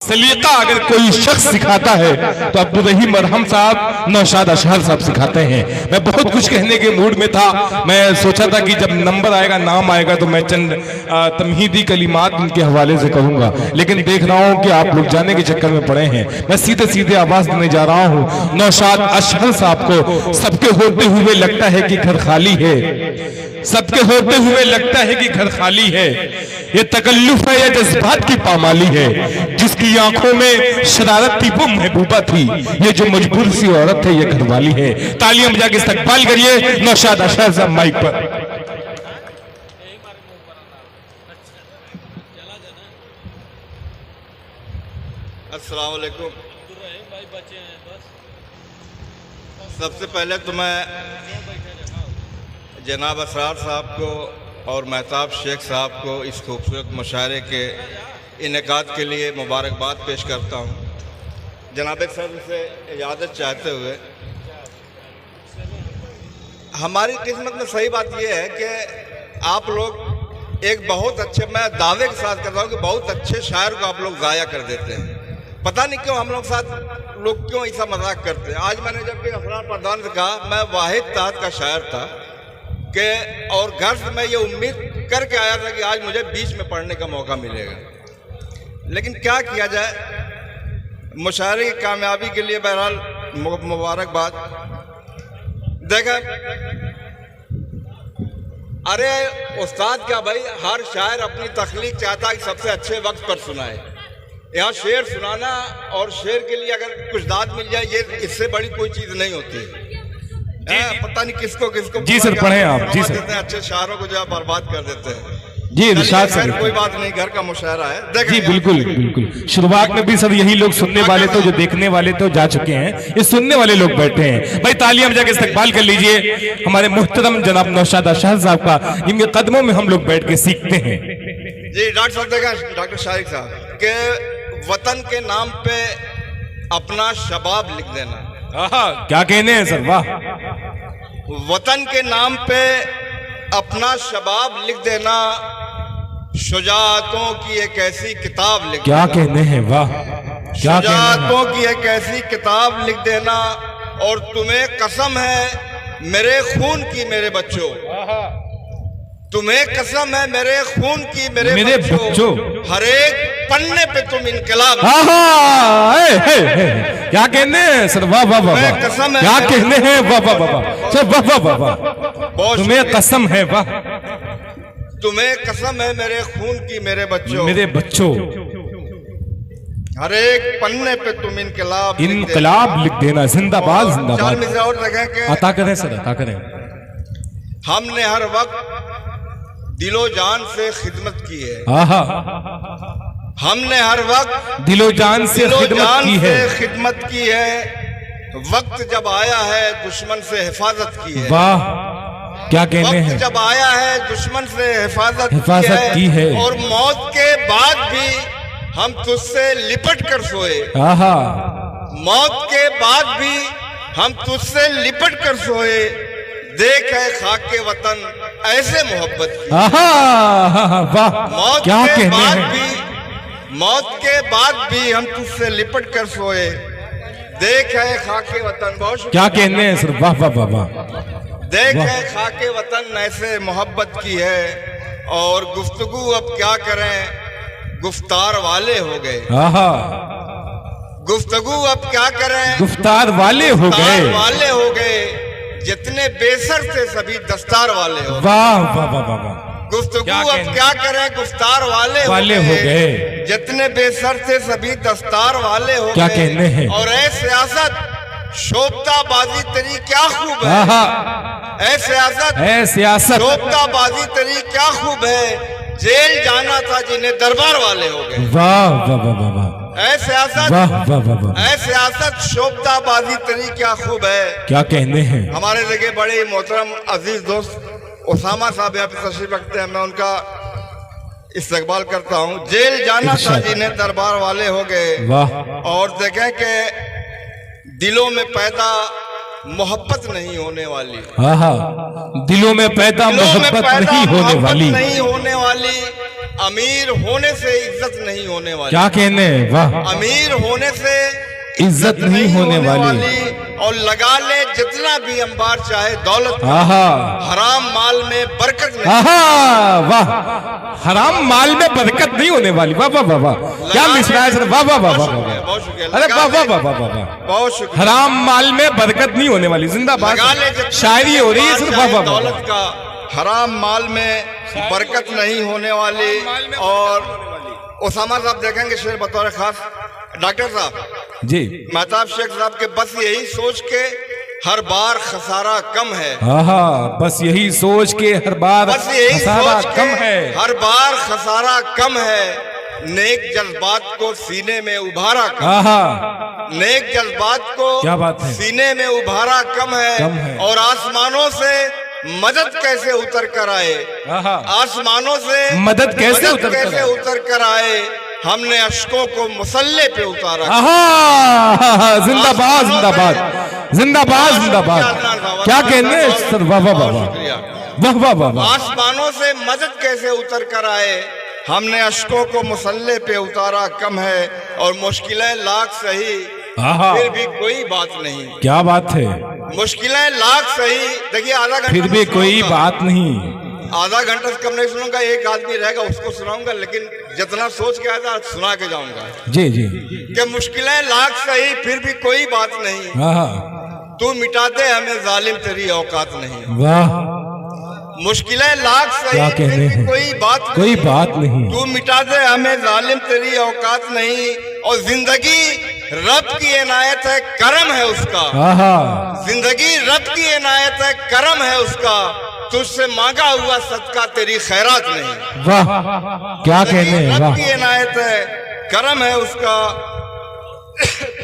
सलीका अगर कोई शख्स सिखाता है तो अब्दुल रहीम मरहम साहब, नौशाद अशहर साहब सिखाते हैं। मैं बहुत कुछ कहने के मूड में था। मैं सोचा था कि जब नंबर आएगा, नाम आएगा, तो मैं चंद तमहीदी कलिमात उनके हवाले से कहूंगा, लेकिन देख रहा हूं कि आप लोग जाने के चक्कर में पड़े हैं। मैं सीधे सीधे आवाज देने जा रहा हूं नौशाद अशहर साहब को। सबके होते हुए लगता है कि घर खाली है, सबके होते हुए लगता है कि घर खाली है। ये तकल्लुफ है, ये जज्बात की पामाली है। जिसकी आंखों में शरारत थी वो महबूबा थी, ये जो मजबूर सी औरत है ये घरवाली है। तालियां बजा के इस्तकबाल करिए नौशाद अशहर साहब माइक पर। अस्सलाम वालेकुम। सबसे पहले तो मैं जनाब असरार साहब को और महताब शेख साहब को इस खूबसूरत मुशायरे के इनेकाद के लिए मुबारकबाद पेश करता हूँ। जनाब सर से इजाज़त चाहते हुए, हमारी किस्मत में सही बात यह है कि आप लोग एक बहुत अच्छे, मैं दावे के साथ कर रहा हूँ कि बहुत अच्छे शायर को आप लोग ज़ाया कर देते हैं। पता नहीं क्यों हम लोग साथ लोग क्यों ऐसा मजाक करते हैं। आज मैंने जब भी असरार प्रधान से कहा, मैं वाहिद ताहत का शायर था कि, और घर से मैं ये उम्मीद करके आया था कि आज मुझे बीच में पढ़ने का मौका मिलेगा, लेकिन क्या किया जाए, मुशायरे की कामयाबी के लिए बहरहाल मुबारकबाद। देखा, अरे उस्ताद क्या भाई, हर शायर अपनी तख्लीक चाहता है कि सबसे अच्छे वक्त पर सुनाए। यहाँ शेर सुनाना और शेर के लिए अगर कुछ दाद मिल जाए, ये इससे बड़ी कोई चीज़ नहीं होती। पता नहीं किसको किसको जी सर पढ़े आप। जी सर, अच्छे शायरों को जो बर्बाद कर देते हैं। जी इरशाद सर, कोई बात नहीं, घर का मुशायरा है। जी बिल्कुल बिल्कुल। शुरुआत में भी सब यही लोग सुनने वाले तो, जो देखने वाले तो जा चुके हैं, ये सुनने वाले लोग बैठे हैं। भाई तालियां बजा के इस्तकबाल कर लीजिए हमारे मुहतरम जनाब नौशाद अशहर साहब का, जिनके कदमों में हम लोग बैठ के सीखते हैं। जी डॉक्टर साहब, देखा डॉक्टर शारिक साहब के वतन के नाम पे अपना शबाब लिख देना। क्या कहने हैं सर, वाह। वतन के नाम पे अपना शबाब लिख देना, शुजाअतों की एक ऐसी किताब लिख क्या कहने हैं, वाह। शुजाअतों की एक ऐसी किताब लिख देना, और तुम्हें कसम है मेरे खून की मेरे बच्चों, तुम्हें कसम है मेरे खून की मेरे बच्चों, हर एक पन्ने पे तुम इनकलाब। क्या कहने हैं सर, वाह वाह वाह। कसम है, क्या कहने हैं, वाह वाह वाह सर, वाह वाह वाह। तुम्हें कसम है, वाह, तुम्हें कसम है मेरे खून की मेरे बच्चों, मेरे बच्चों, हर एक पन्ने पे तुम इनकलाब लिख देना। जिंदाबाद जिंदाबाद। और देखें, अता करें सर, अता करें। हमने हर वक्त दिलो जान से खिदमत की है। हमने हर वक्त दिलो जान से खिदमत की है। वक्त जब आया है दुश्मन से हिफाजत की है। वाह, क्या कहने हैं। जब आया है दुश्मन से हिफाजत की है, और मौत के बाद भी हम तुझसे लिपट कर सोए। मौत के बाद भी हम तुझसे लिपट कर सोए, देख है खाक के वतन ऐसे मोहब्बत की। वाह, क्या कहने हैं। मौत के बाद भी हम तुझसे लिपट कर सोए, देख है खाक के वतन। बहुत क्या कहने हैं सर, वाह वाह वाह। देख है खाक के वतन ऐसे मोहब्बत की है, और गुफ्तगू अब क्या करें गुफ्तार वाले हो गए। गुफ्तगू अब क्या करें गुफ्तार वाले हो गए, जितने बेसर थे सभी दस्तार वाले हो। वाह वाह वाह वाह। गुफ्तगू अब क्या करें गुफ्तार वाले हो गए, जितने बेसर थे सभी दस्तार वाले हो गए। क्या कहने हैं। और ऐ सियासत शोभता बाजी तेरी क्या खूब है, ऐ सियासत शोभता बाजी तेरी क्या खूब है, जेल जाना था जिन्हें दरबार वाले हो गए। वाह वाह वाह वाह। ऐ सियासत शोभता बाजी तेरी क्या खूब है। क्या कहने हैं। हमारे लगे बड़े मोहतरम अजीज दोस्त उसामा साहब यहाँ पे तशरीफ रखते हैं, मैं उनका इस्तकबाल करता हूँ। जेल जाना था जिन्हें दरबार वाले हो गए। और देखें कि दिलों में पैदा मोहब्बत नहीं होने वाली। दिलों में पैदा मोहब्बत नहीं होने वाली। अमीर होने से इज्जत नहीं होने वाली। क्या कहने, वाह। अमीर होने से इज्जत नहीं होने वाली। और लगा ले जितना भी अंबार चाहे दौलत, आहा, हराम माल में बरकत नहीं। आहा, वाह। हराम माल में बरकत नहीं होने वाली। वाह वाह वाह वाह, क्या मिसरा है सर। वाह वाह वाह वाह वाह, बहुत शुक्रिया। अरे वाह वाह वाह वाह वाह, बहुत शुक्रिया। हराम माल में बरकत नहीं होने वाली। जिंदाबाद, लगा ले जितना शायरी हो रही है सर। वाह वाह वाह, दौलत का हराम माल में बरकत नहीं होने वाली। और उसामा साहब देखेंगे शेर बतौर खास। डॉक्टर साहब जी, महताब शेख साहब के बस यही सोच के हर बार खसारा कम है। आहा, बस यही सोच के हर बार बस यही खसारा सोच कम के है। हर बार खसारा कम है। नेक जज्बात को सीने में उभारा कम। आहा, नेक जज्बात को क्या बात है। सीने में उभारा कम है। और आसमानों से मदद कैसे उतर कर आए। आहा, आसमानों से मदद कैसे उतर कर आए। हमने अश्कों को मुसल्ले पे उतारा। आहा, जिंदाबाद जिंदाबाद जिंदाबाद जिंदाबाद, क्या कहने सर। वाह वाह वाह वाह वाह वाह वाह। आसमानों से मदद कैसे उतर कर आए। हमने अश्कों को मुसल्ले पे उतारा कम है। और मुश्किलें लाख सही आहा, फिर भी कोई बात नहीं। क्या बात है। मुश्किलें लाख सही। देखिए आधा घंटा फिर भी कोई बात नहीं। आधा घंटा से कम नहीं सुनूंगा। एक आदमी रहेगा उसको सुनाऊंगा, लेकिन जितना सोच के आया था सुना के जाऊंगा। जी जी, कि मुश्किलें लाख सही फिर भी कोई बात नहीं। आहा, तू मिटा दे हमें जालिम तेरी औकात नहीं। वाह, मुश्किलें लाख सही क्या फिर कहने भी हैं। कोई बात नहीं। तू मिटा दे हमें जालिम तेरी औकात नहीं। और जिंदगी रब की इनायत है, करम है उसका। आहा, जिंदगी रब की इनायत है, करम है उसका। तुझसे मांगा हुआ सदका तेरी खैरात नहीं। वाह, क्या कहने, रब वाह की इनायत है, करम है उसका।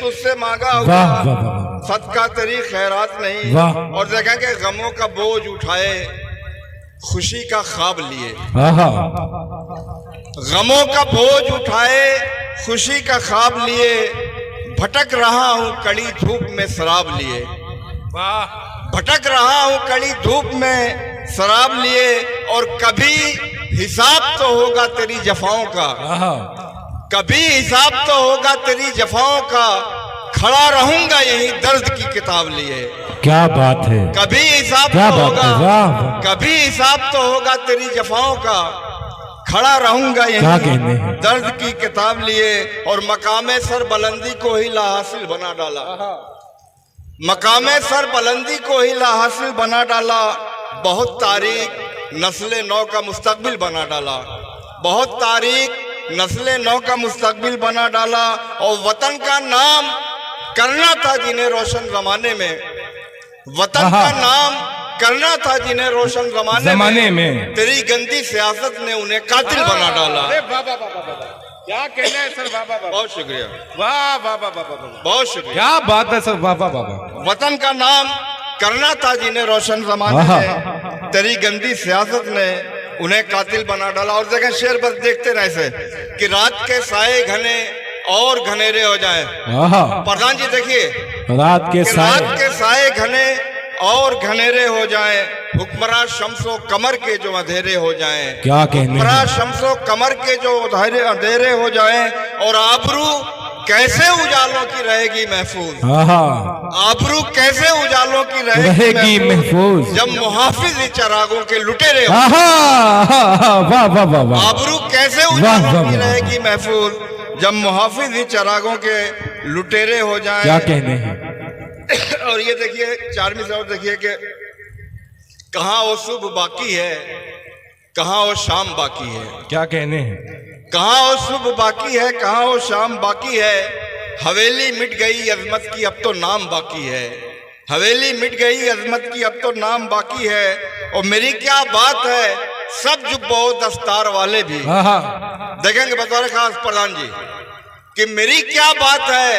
तुझसे मांगा हुआ वाह वाह वाह, सदका तेरी खैरात नहीं। वाह। और देखा कि गमों का बोझ उठाए खुशी का ख्वाब लिए। आहा, गमों का बोझ उठाए खुशी का ख्वाब लिए। भटक रहा हूँ कड़ी धूप में शराब लिए। भटक रहा हूँ कड़ी धूप में शराब लिए। और कभी हिसाब तो होगा तेरी जफाओं का। आहा, कभी हिसाब तो होगा तेरी जफाओं का। खड़ा रहूंगा यही दर्द की किताब लिए। क्या बात है। कभी हिसाब क्या तो बात होगा, है, वाह वाह। कभी हिसाब तो होगा तेरी जफाओं का। खड़ा रहूंगा क्या यही कहने हैं। दर्द की किताब लिए। और मकामे सर बुलंदी को ही लाहासिल बना डाला। मकामे सर बुलंदी को ही लाहासिल बना डाला। बहुत तारीख नस्ल नौ का मुस्तकबिल बना डाला। बहुत तारीख नस्ल नौ का मुस्तकबिल बना डाला। और वतन का नाम करना था जिन्हें रोशन जमाने में। वतन का नाम करना था जिन्हें रोशन जमाने में। तेरी गंदी सियासत ने उन्हें कातिल बना डाला। क्या कहना है सर। वाह वाह वाह, बहुत शुक्रिया। वाह वाह वाह वाह, बहुत शुक्रिया। क्या बात है सर। वाह वाह वाह, वतन का नाम करना था जिन्हें रोशन जमाने में। तेरी गंदी सियासत ने उन्हें कातिल बना डाला। और देखें शेर बस देखते रहे से कि रात के साए घने और घनेरे हो जाएं। प्रधान जी देखिए, रात के साए घने और घनेरे हो जाएं। हुक्मरान शम्सो कमर के जो अंधेरे हो जाएं। क्या कहने, हुक्मरान शम्सो कमर के जो अंधेरे हो जाएं। और आबरू कैसे उजालों की रहेगी महफूज। आबरू कैसे उजालों की रहेगी महफूज जब मुहाफिज चरागों के लुटेरे। वाह वाह वाह वाह, आबरू कैसे उजालों की रहेगी महफूज जब मुहाफिज चरागों के लुटेरे हो जाएं। क्या कहने हैं। और ये देखिए 4वीं से और देखिए कि कहाँ वो सुबह बाकी है, कहाँ वो शाम बाकी है। क्या कहने हैं। कहाँ वो सुबह बाकी है, कहाँ वो शाम बाकी है। हवेली मिट गई अजमत की अब तो नाम बाकी है। हवेली मिट गई अजमत की अब तो नाम बाकी है। और मेरी क्या बात है सब जुब्बो दस्तार वाले भी देखेंगे बतौर खास प्रधान जी कि मेरी क्या बात है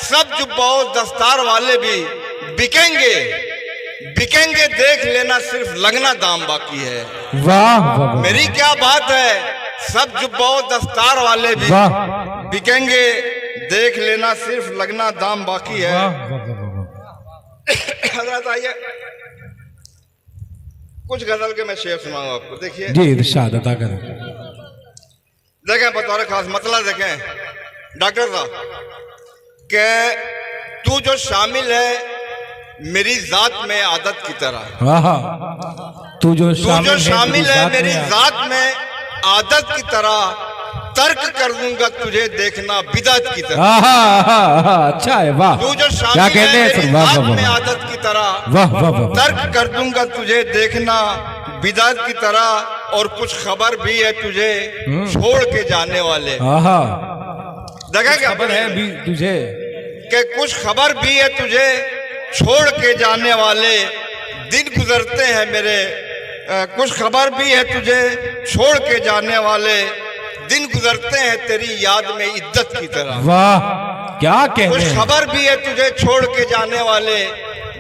सब जुब्बो दस्तार वाले भी बिकेंगे। बिकेंगे देख लेना सिर्फ लगना दाम बाकी है। वाह, मेरी क्या बात है सब जुब्बो दस्तार वाले भी बिकेंगे देख लेना सिर्फ लगना दाम बाकी है। हजरत आइए कुछ गजल के मैं शेर सुनाऊंगा आपको। देखिए जी, इरशाद अता करें। देखें बतौर खास मतलब देखें डॉक्टर साहब कि तू जो शामिल है मेरी जात में आदत की तरह, तू जो शामिल है मेरी जात में आदत की तरह, तर्क कर दूंगा तुझे देखना बिदअत की तरह। अच्छा है, वाह। तू जो शामिल है मेरी जात में आदत की तरह, वाह वाह वाह। तर्क कर दूंगा तुझे देखना बिदअत की तरह, और कुछ खबर भी है तुझे छोड़ के जाने वाले। देखा क्या खबर है भी तुझे कि कुछ खबर भी है तुझे छोड़ के जाने वाले, दिन गुजरते हैं मेरे। कुछ खबर भी है तुझे छोड़ के जाने वाले, दिन गुजरते हैं तेरी याद में इद्दत की तरह। वाह क्या कहने। कुछ खबर भी है तुझे छोड़ के जाने वाले,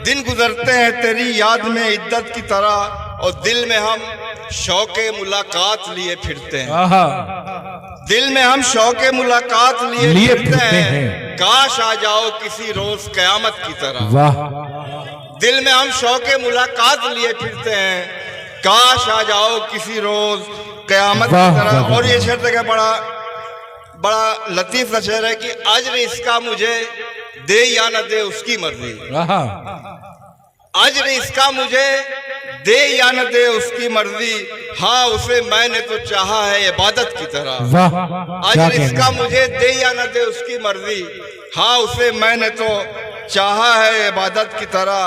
दिन गुजरते हैं तेरी याद में इद्दत की तरह, और दिल में हम शौके मुलाकात लिए फिरते हैं। दिल में हम शौके मुलाकात लिए फिरते हैं, काश आ जाओ किसी रोज कयामत की तरह। वाह। दिल में हम शौके मुलाकात लिए फिरते हैं, काश आ जाओ किसी रोज कयामत की तरह। और ये शेर देखा बड़ा लतीफ सा शेर है कि अज्र इसका मुझे दे या न दे उसकी मर्जी। अज्र इसका मुझे दे या न दे उसकी मर्जी, हाँ उसे मैंने तो चाहा है इबादत की तरह। अज्र इसका मुझे दे या न दे उसकी मर्जी, हाँ उसे मैंने तो चाहा है इबादत की तरह,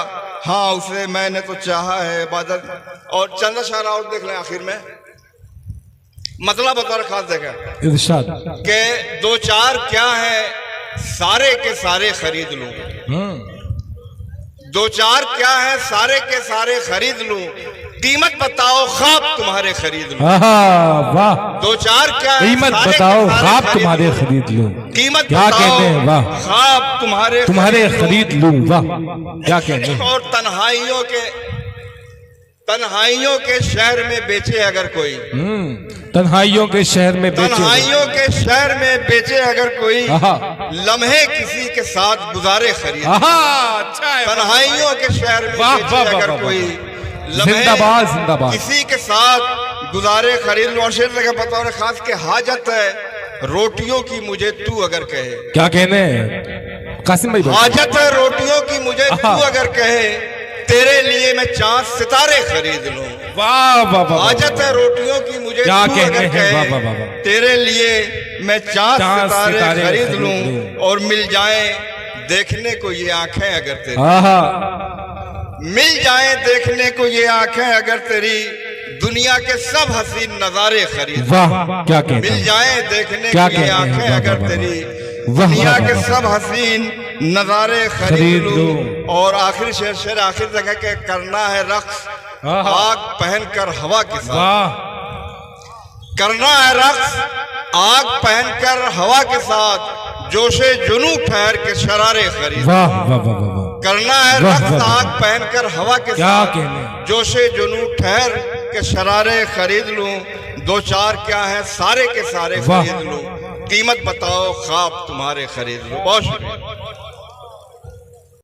हाँ उसे मैंने तो चाहा है इबादत। और चंद शारा और देख लें आखिर में, मतलब बतौर खास देखें इरशाद के दो चार क्या है सारे के सारे खरीद लूं। दो चार क्या है सारे के सारे खरीद लूं, कीमत बताओ ख्वाब तुम्हारे खरीद लूं। वाह। दो चार क्या है कीमत बताओ ख्वाब तुम्हारे खरीद लूं। कीमत क्या कहते हैं, वाह। ख्वाब तुम्हारे खरीद लूं, वाह क्या कहते हैं। और तन्हाइयों के शहर में बेचे अगर कोई, तन्हाइयों के शहर में बेचे, तन्हाइयों के शहर में बेचे अगर कोई, लम्हे किसी के साथ गुजारे खरीद। अच्छा है। तन्हाइयों के शहर में बेचे अगर कोई, जिंदाबाद जिंदाबाद, किसी के साथ गुजारे खरीद लो। और शेर लगा बतौर खास के हाजत है रोटियों की मुझे तू अगर कहे। क्या कहने कासिम भाई? हाजत है रोटियों की मुझे तू अगर कहे, तेरे लिए मैं चांद सितारे खरीद लूं। वाह वाह वाह। हाजत है रोटियों की मुझे क्या तू अगर कहे, वाह वाह वाह। तेरे लिए मैं चांद सितारे खरीद लूं, और मिल जाए देखने को ये आंखें अगर तेरी, मिल जाए देखने को ये आंखें अगर तेरी, दुनिया के सब हसीन नजारे खरीद। वाह क्या कहते हैं। मिल जाए देखने को ये आंखें अगर तेरी, दुनिया के सब हसीन नजारे खरीद लूं। और आखिरी शेर आखिर जगह के करना है रक्स आग पहनकर हवा के साथ, करना है रक्स आग पहनकर हवा के साथ, जोशे जुनू ठहर के शरारे खरीद। करना है रक्स आग पहनकर हवा के साथ, जोशे जुनू ठहर के शरारे खरीद लूं। दो चार क्या है सारे के सारे खरीद लूं, कीमत बताओ ख्वाब तुम्हारे खरीद लूं। बहुत शुक्रिया।